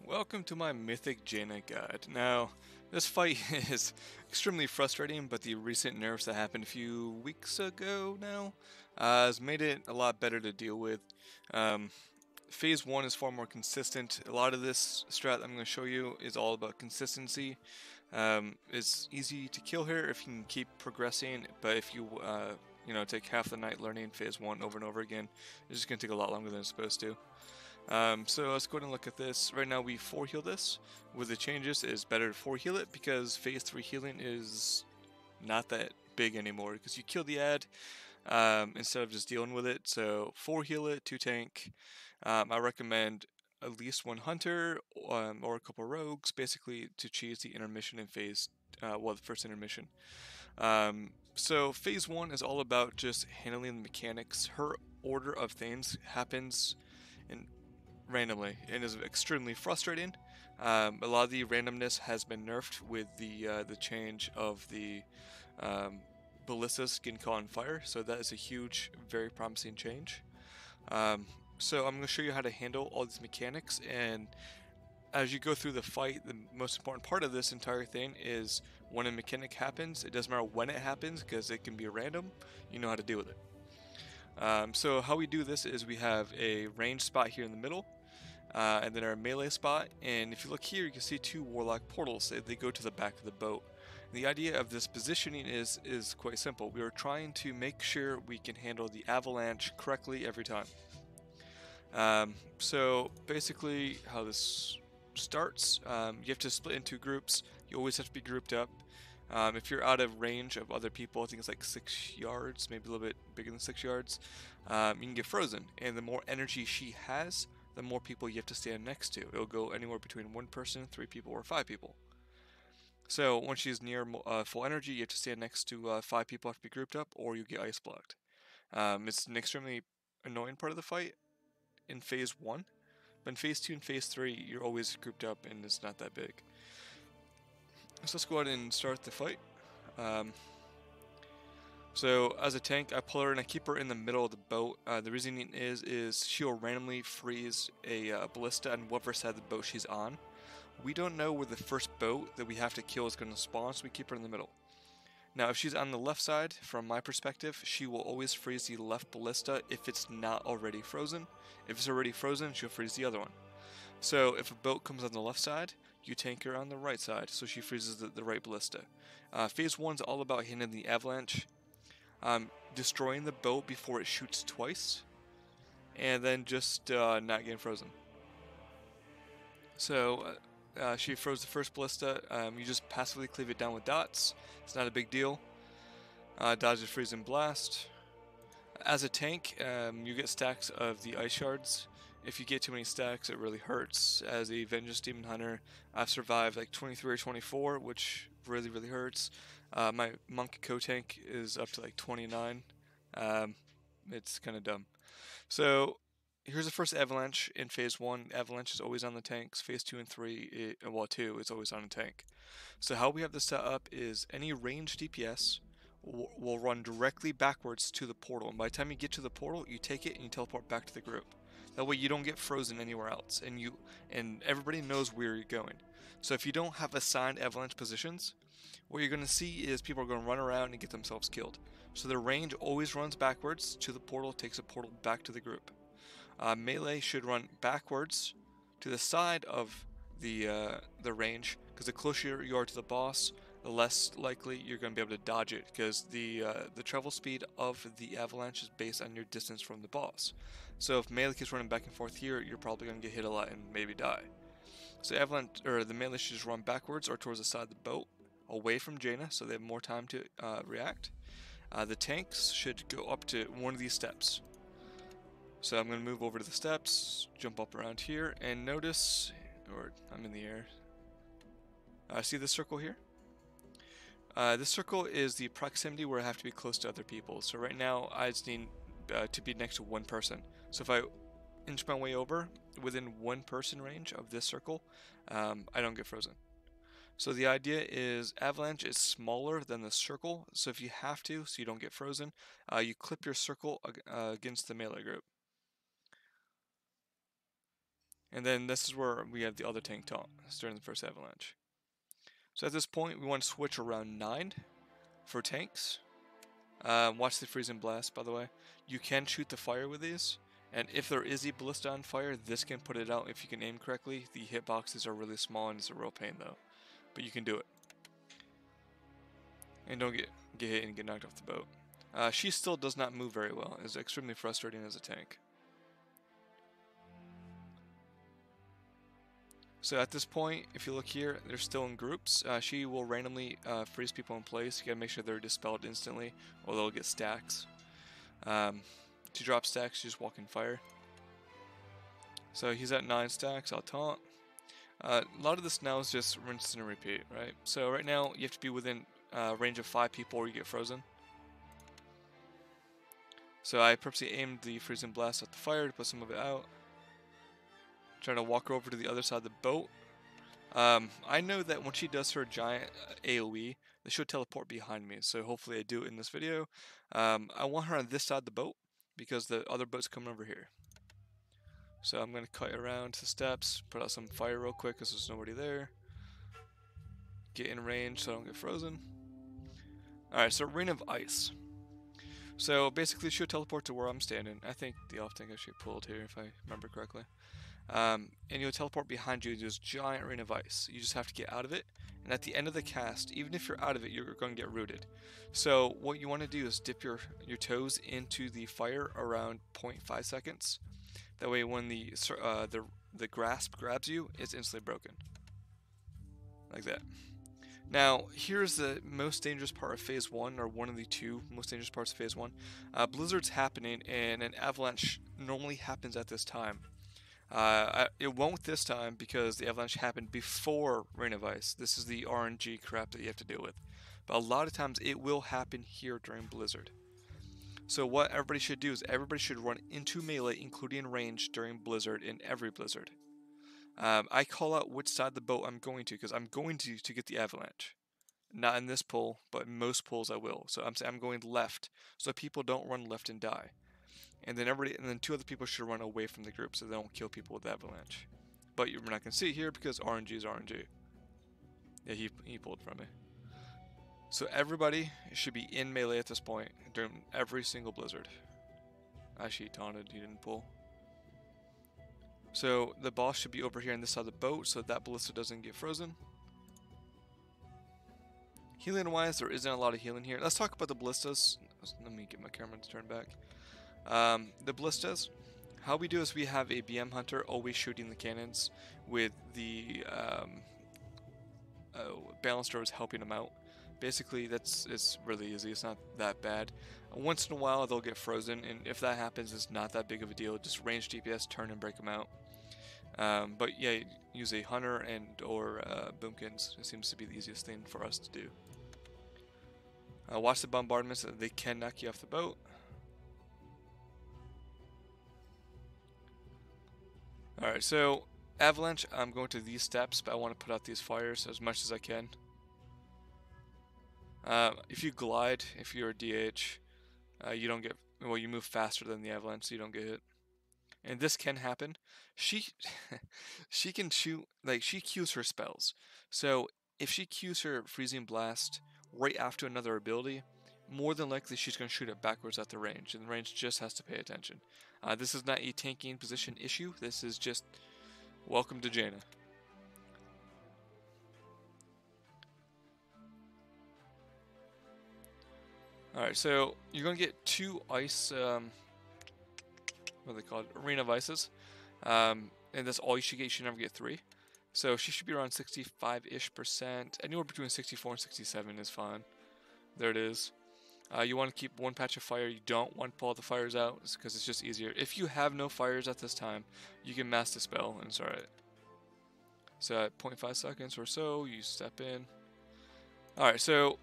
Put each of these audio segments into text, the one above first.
Welcome to my Mythic Jaina guide. Now, this fight is extremely frustrating, but the recent nerfs that happened a few weeks ago now has made it a lot better to deal with. Um, Phase 1 is far more consistent. A lot of this strat I'm going to show you is all about consistency. It's easy to kill here if you can keep progressing, but if you take half the night learning Phase 1 over and over again, it's just going to take a lot longer than it's supposed to. So let's go ahead and look at this. Right now we 4 heal this. With the changes, it's better to 4 heal it because phase 3 healing is not that big anymore because you kill the ad instead of just dealing with it. So 4 heal it, 2 tank. I recommend at least 1 hunter or a couple rogues basically to cheese the intermission in the first intermission. So phase 1 is all about just handling the mechanics. Her order of things happens in randomly and is extremely frustrating. A lot of the randomness has been nerfed with the change of the ballistas getting caught on fire, so that is a huge, very promising change. So I'm going to show you how to handle all these mechanics, and as you go through the fight, the most important part of this entire thing is when a mechanic happens, it doesn't matter when it happens because it can be random, you know how to deal with it. So how we do this is we have a range spot here in the middle, and then our melee spot, and if you look here you can see 2 warlock portals. They go to the back of the boat. And the idea of this positioning is quite simple. We are trying to make sure we can handle the avalanche correctly every time. So basically how this starts, you have to split into groups. You always have to be grouped up. If you're out of range of other people, I think it's like 6 yards, maybe a little bit bigger than 6 yards, you can get frozen. And the more energy she has, the more people you have to stand next to. It'll go anywhere between 1 person, 3 people, or 5 people. So once she's near full energy, you have to stand next to 5 people have to be grouped up, or you get ice blocked. It's an extremely annoying part of the fight in phase 1, but in phase 2 and phase 3, you're always grouped up and it's not that big. So let's go ahead and start the fight. So as a tank, I pull her and I keep her in the middle of the boat. The reasoning is she'll randomly freeze a ballista on whatever side of the boat she's on. We don't know where the first boat that we have to kill is going to spawn, so we keep her in the middle. Now, if she's on the left side, from my perspective, she will always freeze the left ballista if it's not already frozen. If it's already frozen, she'll freeze the other one. So if a boat comes on the left side, you tank her on the right side, so she freezes the right ballista. Phase 1 is all about handling the avalanche, destroying the boat before it shoots twice, and then just not getting frozen. So she froze the first ballista. You just passively cleave it down with dots. It's not a big deal. Dodge the freezing blast. As a tank, you get stacks of the ice shards. If you get too many stacks, it really hurts. As a Vengeance Demon Hunter, I've survived like 23 or 24, which really hurts. My Monk Co-Tank is up to like 29. It's kind of dumb. So here's the first Avalanche in phase 1. Avalanche is always on the tanks. Phase 2 and 3, 2, it's always on a tank. So how we have this set up is any ranged DPS will run directly backwards to the portal. And by the time you get to the portal, you take it and you teleport back to the group. That way you don't get frozen anywhere else, and everybody knows where you're going. So if you don't have assigned avalanche positions, what you're going to see is people are going to run around and get themselves killed. So the range always runs backwards to the portal, takes a portal back to the group. Melee should run backwards to the side of the range, because the closer you are to the boss, the less likely you're going to be able to dodge it, because the travel speed of the avalanche is based on your distance from the boss. So if melee keeps running back and forth here, you're probably going to get hit a lot and maybe die. So the melee should just run backwards or towards the side of the boat, away from Jaina, so they have more time to react. The tanks should go up to one of these steps. So I'm going to move over to the steps, jump up around here, and notice, or I'm in the air. See this circle here? This circle is the proximity where I have to be close to other people. So right now I just need to be next to 1 person. So if I inch my way over within 1 person range of this circle, I don't get frozen. So the idea is Avalanche is smaller than the circle, so if you have to, so you don't get frozen, you clip your circle against the melee group. And then this is where we have the other tank taunt during the first avalanche. So at this point, we want to switch around 9 for tanks. Watch the freezing blast, by the way. You can shoot the fire with these, and if there is a ballista on fire, this can put it out if you can aim correctly. The hitboxes are really small and it's a real pain though, but you can do it. And don't get hit and get knocked off the boat. She still does not move very well. It's extremely frustrating as a tank. So at this point, if you look here, they're still in groups. She will randomly freeze people in place. You gotta make sure they're dispelled instantly, or they'll get stacks. To drop stacks, you just walk in fire. So he's at 9 stacks, I'll taunt. A lot of this now is just rinse and repeat, right? So right now, you have to be within range of 5 people or you get frozen. So I purposely aimed the freezing blast at the fire to put some of it out. Trying to walk over to the other side of the boat. I know that when she does her giant AoE, they should teleport behind me, so hopefully I do it in this video. I want her on this side of the boat, because the other boat's coming over here. So I'm going to cut around to the steps, put out some fire real quick because there's nobody there. Get in range so I don't get frozen. Alright, so Ring of Ice. So basically she'll teleport to where I'm standing. I think the off tank actually pulled here if I remember correctly. And you'll teleport behind you to this giant Ring of Ice. You just have to get out of it. And at the end of the cast, even if you're out of it, you're going to get rooted. So what you want to do is dip your toes into the fire around 0.5 seconds. That way when the grasp grabs you, it's instantly broken. Like that. Now, here's the most dangerous part of Phase 1, or one of the 2 most dangerous parts of Phase 1. Blizzard's happening, and an avalanche normally happens at this time. It won't this time because the avalanche happened before Rain of Ice. This is the RNG crap that you have to deal with. But a lot of times it will happen here during Blizzard. So what everybody should do is everybody should run into melee, including range, during Blizzard in every Blizzard. I call out which side of the boat I'm going to because I'm going to get the avalanche. Not in this pull, but in most pulls I will. So I'm going left so people don't run left and die. And then 2 other people should run away from the group so they don't kill people with avalanche. But you're not gonna see it here because RNG is RNG. Yeah, he pulled from me. So everybody should be in melee at this point during every single Blizzard. Actually, he taunted, he didn't pull. So the boss should be over here on this side of the boat so that ballista doesn't get frozen. Healing wise, there isn't a lot of healing here. Let's talk about the ballistas. Let me get my camera to turn back. The ballistas, how we do is we have a BM hunter always shooting the cannons with the balance throwers helping them out. Basically, it's really easy. It's not that bad. Once in a while, they'll get frozen, and if that happens, it's not that big of a deal. Just range DPS, turn and break them out. But yeah, use a hunter and or boomkins. It seems to be the easiest thing for us to do. Watch the bombardments. They can knock you off the boat. Alright, so Avalanche, I'm going to these steps, but I want to put out these fires as much as I can. If you glide, if you're a DH, you don't get, well, you move faster than the Avalanche, so you don't get hit. And this can happen. She can shoot, like, she queues her spells. So if she queues her Freezing Blast right after another ability, more than likely she's going to shoot it backwards at the range, and the range just has to pay attention. This is not a tanking position issue, this is just welcome to Jaina. Alright, so you're going to get 2 ice, what are they called? Arena of Ices. And that's all you should get, you should never get 3. So she should be around 65-ish%. Anywhere between 64 and 67 is fine. There it is. You want to keep 1 patch of fire. You don't want to pull all the fires out because it's just easier. If you have no fires at this time, you can mass dispel and it's alright. So at 0.5 seconds or so, you step in. Alright, so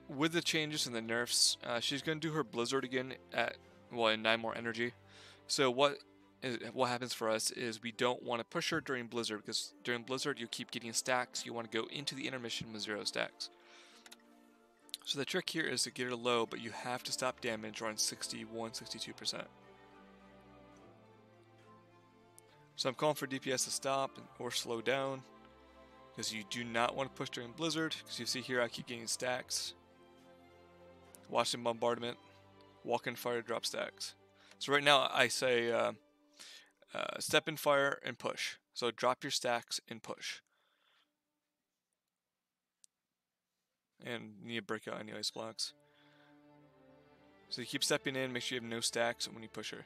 with the changes and the nerfs, she's going to do her Blizzard again at, well, in 9 more energy. So what happens for us is we don't want to push her during Blizzard because during Blizzard you keep getting stacks. You want to go into the intermission with 0 stacks. So the trick here is to get her low, but you have to stop damage around 61-62%. So I'm calling for DPS to stop or slow down, because you do not want to push during Blizzard, because you see here I keep getting stacks. Watching bombardment, walk in fire, drop stacks. So right now I say step in fire and push. So drop your stacks and push. And you need to break out any ice blocks. So you keep stepping in, make sure you have no stacks when you push her.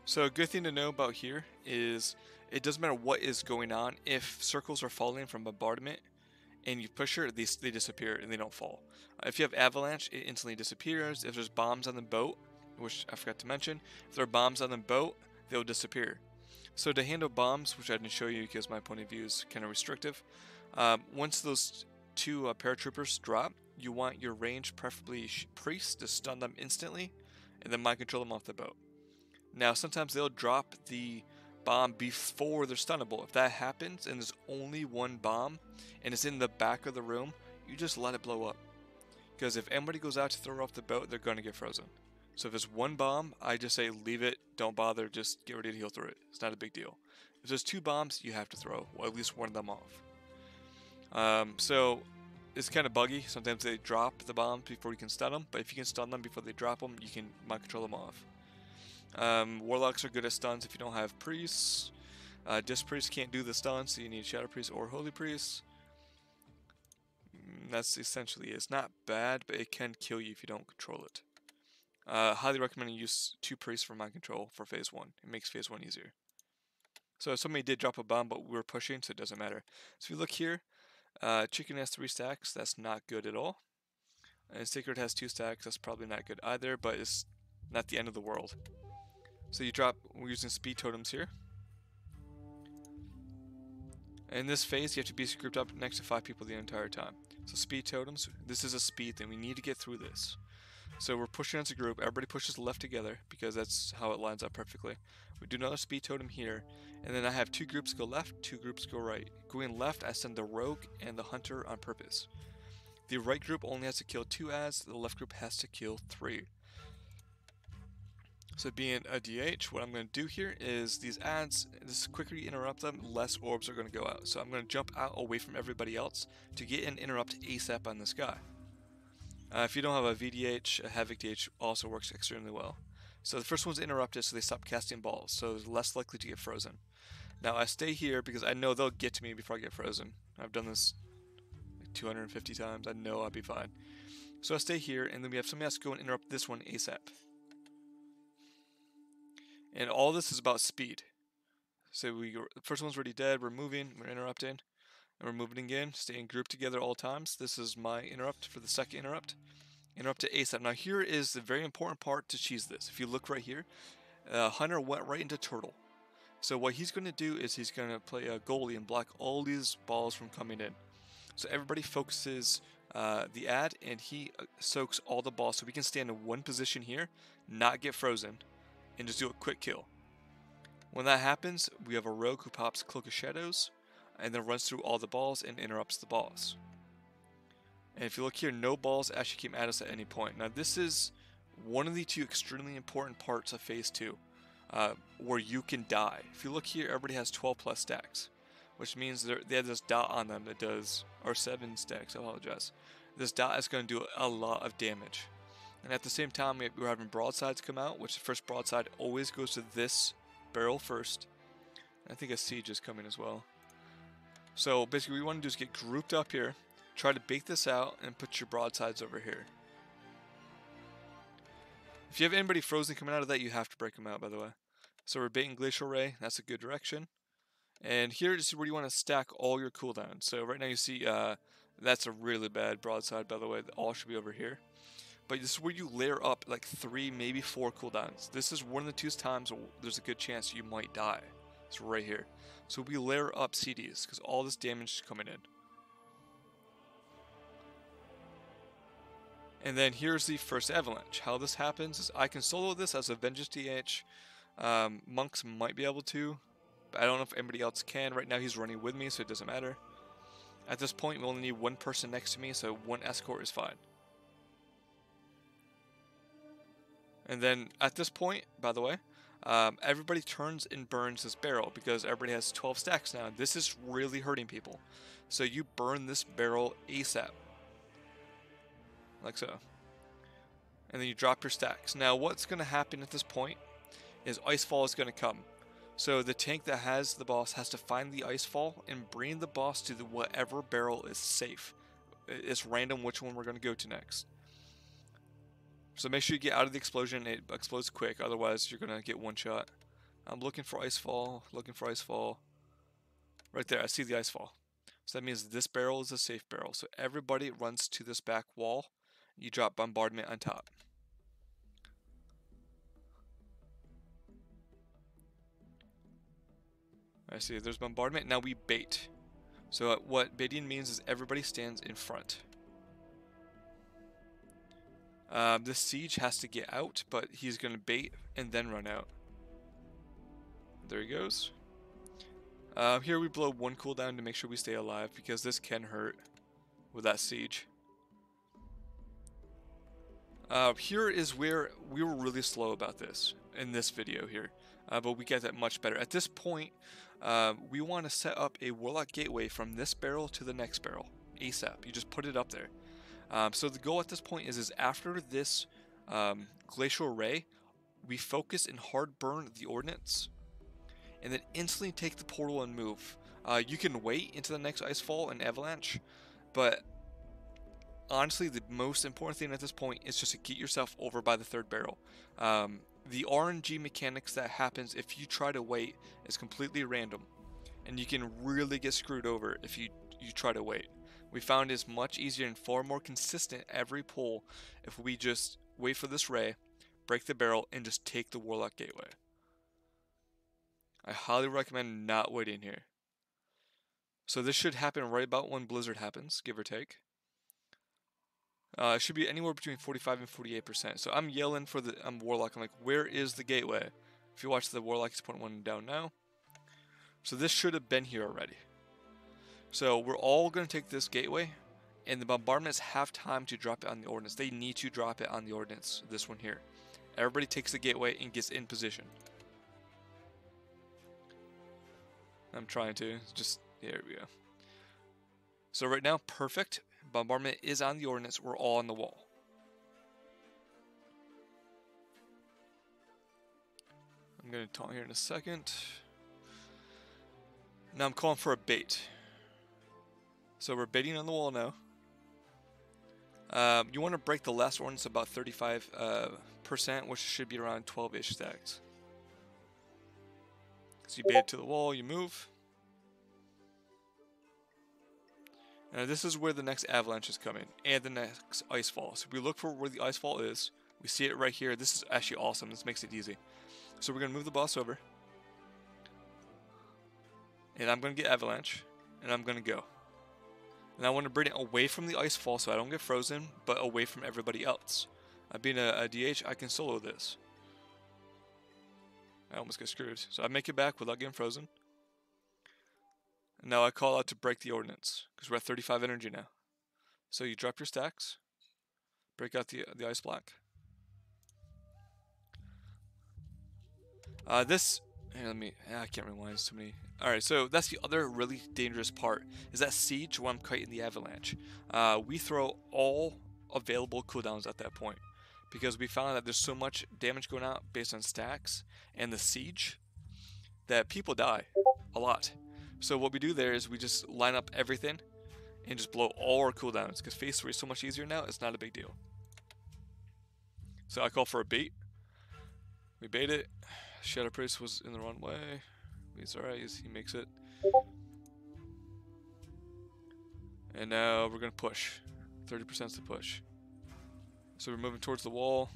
So a good thing to know about here is it doesn't matter what is going on. If circles are falling from bombardment and you push her, they disappear and they don't fall. If you have Avalanche, it instantly disappears. If there's bombs on the boat, which I forgot to mention, if there are bombs on the boat, they'll disappear. So to handle bombs, which I didn't show you because my point of view is kind of restrictive, once those two paratroopers drop, you want your range, preferably priest, to stun them instantly and then mind control them off the boat. Now sometimes they'll drop the bomb before they're stunnable. If that happens and there's only one bomb and it's in the back of the room, you just let it blow up. Because if anybody goes out to throw her off the boat, they're going to get frozen. So if it's one bomb, I just say leave it, don't bother, just get ready to heal through it. It's not a big deal. If there's two bombs, you have to throw, or at least one of them off. So it's kind of buggy. Sometimes they drop the bombs before you can stun them, but if you can stun them before they drop them, you can mind control them off. Warlocks are good at stuns if you don't have priests. Disc priests can't do the stuns, so you need shadow priests or holy priests. That's essentially it. It's not bad, but it can kill you if you don't control it. Highly recommend you use 2 priests for mind control for phase 1. It makes phase 1 easier. So somebody did drop a bomb, but we were pushing, so it doesn't matter. So if you look here, Chicken has 3 stacks. That's not good at all. And Sacred has 2 stacks. That's probably not good either, but it's not the end of the world. So you drop, we're using speed totems here. In this phase, you have to be grouped up next to 5 people the entire time. So speed totems, this is a speed thing. We need to get through this. So we're pushing as a group. Everybody pushes left together because that's how it lines up perfectly. We do another speed totem here. And then I have 2 groups go left, 2 groups go right. Going left, I send the rogue and the hunter on purpose. The right group only has to kill 2 ads. The left group has to kill 3. So being a DH, what I'm going to do here is these ads, the quicker you interrupt them, less orbs are going to go out. So I'm going to jump out away from everybody else to get an interrupt ASAP on this guy. If you don't have a VDH, a Havoc DH also works extremely well. So the first one's interrupted, so they stop casting balls, so they're less likely to get frozen. Now I stay here because I know they'll get to me before I get frozen. I've done this like 250 times, I know I'll be fine. So I stay here, and then we have somebody else go and interrupt this one ASAP. And all this is about speed. So the first one's already dead, we're moving, we're interrupting, and we're moving again, staying grouped together all times. This is my interrupt for the second interrupt. Interrupt to ASAP. Now here is the very important part to cheese this. If you look right here, Hunter went right into Turtle. So what he's going to do is he's going to play a goalie and block all these balls from coming in. So everybody focuses the ad, and he soaks all the balls, so we can stand in one position here, not get frozen, and just do a quick kill. When that happens, we have a rogue who pops Cloak of Shadows, and then runs through all the balls and interrupts the balls. And if you look here, no balls actually came at us at any point. Now this is one of the 2 extremely important parts of Phase 2, where you can die. If you look here, everybody has 12 plus stacks, which means they have this dot on them that does, or 7 stacks, I apologize. This dot is going to do a lot of damage. And at the same time, we're having broadsides come out, which the first broadside always goes to this barrel first. I think a siege is coming as well. So basically what we want to do is get grouped up here, try to bake this out, and put your broadsides over here. If you have anybody frozen coming out of that, you have to break them out, by the way. So we're baiting Glacial Ray, that's a good direction. And here is where you want to stack all your cooldowns. So right now you see that's a really bad broadside, by the way. All should be over here. But this is where you layer up like 3, maybe 4 cooldowns. This is one of the 2 times there's a good chance you might die. It's right here. So we layer up CDs because all this damage is coming in. And then here's the first Avalanche. How this happens is I can solo this as a Vengeance DH. Monks might be able to, but I don't know if anybody else can. Right now he's running with me, so it doesn't matter. At this point, we only need 1 person next to me, so 1 escort is fine. And then at this point, by the way, everybody turns and burns this barrel because everybody has 12 stacks now. This is really hurting people. So you burn this barrel ASAP. Like so. And then you drop your stacks. Now what's going to happen at this point is Icefall is going to come. So the tank that has the boss has to find the Icefall and bring the boss to whatever barrel is safe. It's random which one we're going to go to next. So make sure you get out of the explosion. It explodes quick, otherwise you're going to get one shot. I'm looking for Icefall, looking for Icefall. Right there, I see the Icefall. So that means this barrel is a safe barrel. So everybody runs to this back wall. You drop bombardment on top. I see, there's bombardment. Now we bait. So what baiting means is everybody stands in front. This siege has to get out, but he's going to bait and then run out. There he goes. Here we blow one cooldown to make sure we stay alive, because this can hurt with that siege. Here is where we were really slow about this in this video here, but we get that much better. At this point, we want to set up a Warlock Gateway from this barrel to the next barrel ASAP. You just put it up there. So the goal at this point is after this Glacial Ray, we focus and hard burn the Ordnance, and then instantly take the portal and move. You can wait into the next Icefall and Avalanche, but honestly, the most important thing at this point is just to get yourself over by the third barrel. The RNG mechanics that happens if you try to wait is completely random, and you can really get screwed over if you try to wait. We found it's much easier and far more consistent every pull if we just wait for this ray, break the barrel, and just take the Warlock Gateway. I highly recommend not waiting here. So this should happen right about when Blizzard happens, give or take. It should be anywhere between 45 and 48%. So I'm yelling for the Warlock. I'm like, where is the gateway? If you watch the Warlock, he's putting one down now. So this should have been here already. So we're all going to take this gateway, and the bombardments have time to drop it on the Ordnance. They need to drop it on the Ordnance, this one here. Everybody takes the gateway and gets in position. I'm trying to. Just, here we go. So right now, perfect. Bombardment is on the Ordnance. We're all on the wall. I'm going to taunt here in a second. Now I'm calling for a bait. So we're baiting on the wall now. You want to break the last Ordnance about 35%, which should be around 12-ish stacks. So you bait it to the wall, you move. Now this is where the next Avalanche is coming, and the next Icefall. So we look for where the Icefall is. We see it right here. This is actually awesome. This makes it easy. So we're going to move the boss over. And I'm going to get Avalanche, and I'm going to go. And I want to bring it away from the Icefall so I don't get frozen, but away from everybody else. Being a DH, I can solo this. I almost get screwed. So I make it back without getting frozen. And now I call out to break the Ordnance, because we're at 35 energy now. So you drop your stacks, break out the ice block. I can't rewind, it's too many. Alright, so that's the other really dangerous part, is that siege when I'm kiting the Avalanche. We throw all available cooldowns at that point, because we found that there's so much damage going out based on stacks and the siege that people die a lot. So what we do there is we just line up everything and just blow all our cooldowns, because phase 3 is so much easier now, it's not a big deal. So I call for a bait. We bait it. Shadow Priest was in the wrong way. He's alright, he makes it. And now we're going to push. 30% is the push. So we're moving towards the wall.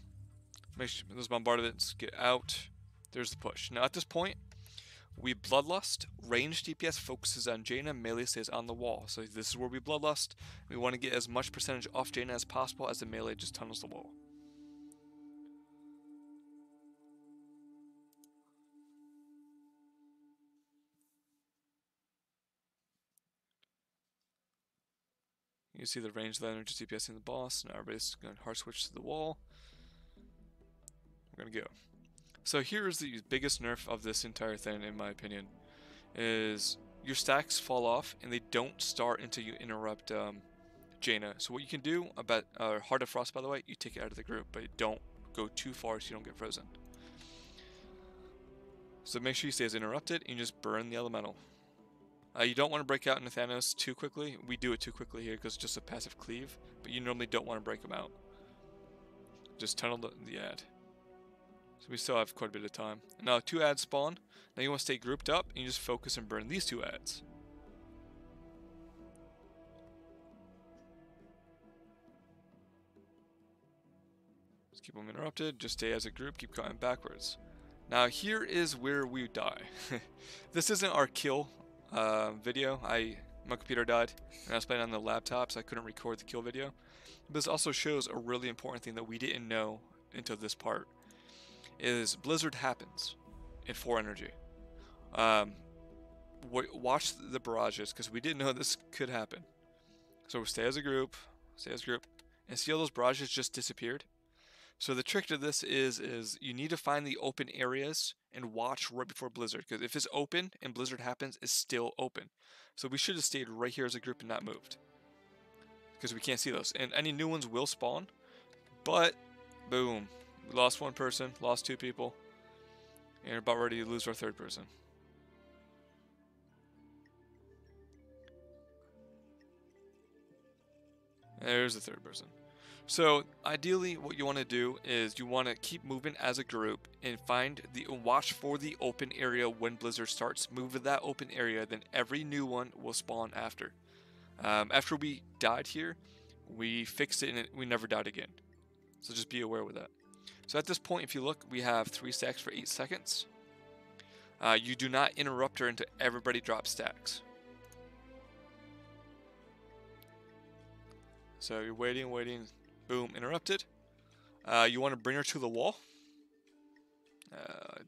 Make sure those bombardments get out. There's the push. Now at this point, we Bloodlust. Ranged DPS focuses on Jaina, melee stays on the wall. So this is where we Bloodlust. We want to get as much percentage off Jaina as possible as the melee just tunnels the wall. You see the range of the energy DPS in the boss. Now everybody's going to hard switch to the wall. We're going to go. So here's the biggest nerf of this entire thing, in my opinion, is your stacks fall off and they don't start until you interrupt Jaina. So what you can do about Heart of Frost, by the way, you take it out of the group, but don't go too far so you don't get frozen. So make sure you stay as interrupted and you just burn the elemental. You don't want to break out into Thanos too quickly. We do it too quickly here because it's just a passive cleave, but you normally don't want to break them out. Just tunnel the ad. So we still have quite a bit of time. Now 2 ads spawn. Now you want to stay grouped up and you just focus and burn these 2 ads. Just keep them interrupted. Just stay as a group. Keep going backwards. Now here is where we die. This isn't our kill video. My computer died and I was playing on the laptop, so I couldn't record the kill video. But this also shows a really important thing that we didn't know until this part. Is Blizzard happens in 4 energy. Watch the barrages because we didn't know this could happen. So we stay as a group, and see how those barrages just disappeared? So the trick to this is you need to find the open areas and watch right before Blizzard, because if it's open and Blizzard happens, it's still open. So we should have stayed right here as a group and not moved, because we can't see those. And any new ones will spawn, but boom, we lost 1 person, lost 2 people, and we're about ready to lose our 3rd person. There's the 3rd person. So ideally what you want to do is you want to keep moving as a group and watch for the open area when Blizzard starts. Move to that open area, then every new one will spawn after. After we died here, we fixed it and we never died again. So just be aware with that. So at this point, if you look, we have 3 stacks for 8 seconds. You do not interrupt her until everybody drops stacks. So you're waiting, boom, interrupted. You want to bring her to the wall.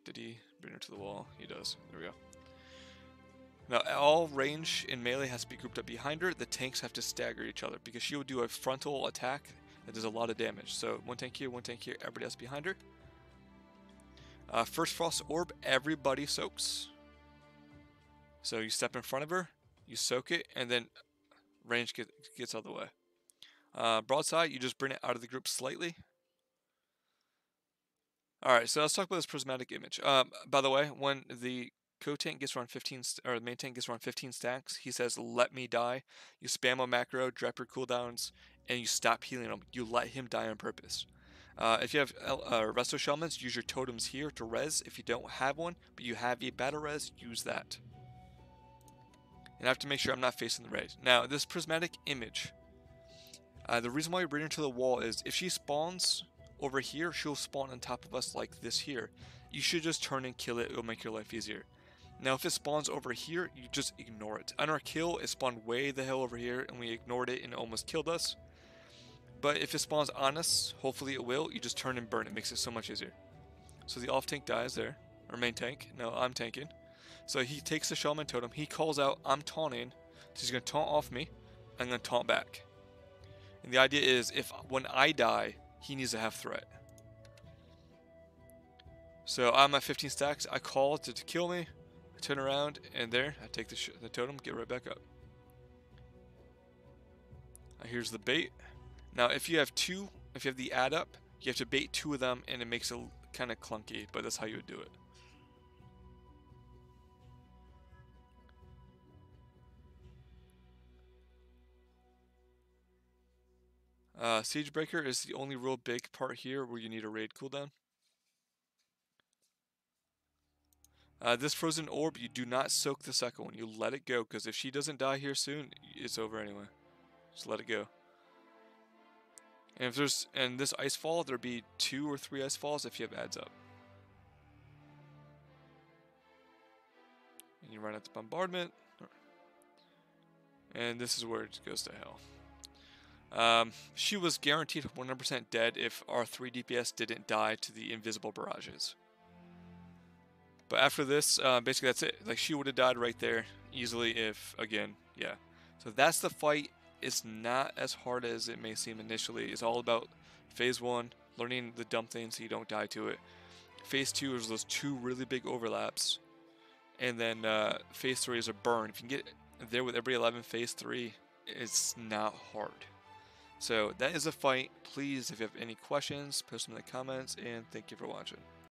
Did he bring her to the wall? He does. There we go. Now all range in melee has to be grouped up behind her. The tanks have to stagger each other because she will do a frontal attack that does a lot of damage. So 1 tank here, 1 tank here, everybody else behind her. First Frost Orb, everybody soaks. So you step in front of her, you soak it, and then range gets out of the way. Broadside, you just bring it out of the group slightly. Alright, so let's talk about this prismatic image. By the way, when the co-tank gets around 15, or the main tank gets around 15 stacks, he says, "Let me die." You spam a macro, drop your cooldowns, and you stop healing him. You let him die on purpose. If you have Resto Shamans, use your totems here to res. If you don't have one, but you have a battle res, use that. And I have to make sure I'm not facing the raid. Now, this prismatic image, the reason why we bring her to the wall is if she spawns over here, she'll spawn on top of us like this here. You should just turn and kill it. It'll make your life easier. Now, if it spawns over here, you just ignore it. On our kill, it spawned way the hell over here, and we ignored it, and it almost killed us. But if it spawns on us, hopefully it will, you just turn and burn. It makes it so much easier. So the off tank dies there, or main tank. No, I'm tanking. So he takes the Shaman Totem. He calls out, "I'm taunting." So he's going to taunt off me. I'm going to taunt back. And the idea is, when I die, he needs to have threat. So I'm at 15 stacks. I call to kill me. I turn around, and there, I take the totem, get right back up. Here's the bait. Now, if you have the add up, you have to bait 2 of them, and it makes it kind of clunky, but that's how you would do it. Siege Breaker is the only real big part here where you need a raid cooldown. This Frozen Orb, you do not soak the second one. You let it go, because if she doesn't die here soon, it's over anyway. Just let it go. And this Ice Fall, there'll be 2 or 3 Ice Falls if you have ads up. And you run out the bombardment. And this is where it goes to hell. She was guaranteed 100% dead if our 3 DPS didn't die to the invisible barrages. But after this, basically that's it. Like, she would have died right there easily if, again, yeah. So that's the fight. It's not as hard as it may seem initially. It's all about phase 1, learning the dumb things so you don't die to it. Phase 2 is those 2 really big overlaps. And then Phase 3 is a burn. If you can get there with every 11, Phase 3, it's not hard. So that is a fight. Please, if you have any questions, post them in the comments, and thank you for watching.